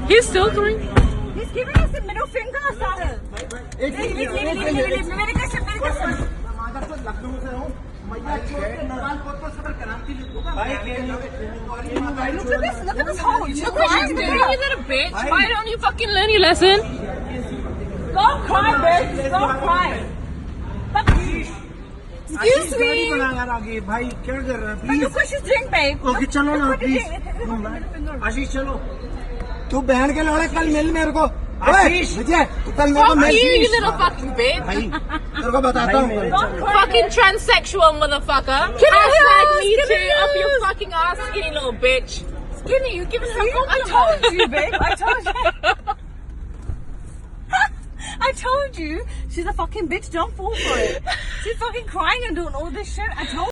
He's still doing. He's giving us a middle finger or something. मेरे कसम Look at this hole. Look, you little bitch. Why don't you fucking learn your lesson? Don't cry, bitch. Don't cry. Excuse me. भाई क्या कर रहा है? But look what she's doing, babe. Okay चलो ना please आशीष चलो तू बहन के लौड़े कल मिल मेरे को आशीष विजय तू कल मेरे को Fuck mill you, you little fucking bitch. भाई तेरे को बताता हूँ Fucking transsexual motherfucker. Hashtag me too up your fucking ass, skinny little bitch. Skinny, you giving her compliment. I told you, babe. I told you. I told you. She's a fucking bitch. Don't fall for it. She's fucking crying and doing all this shit. I told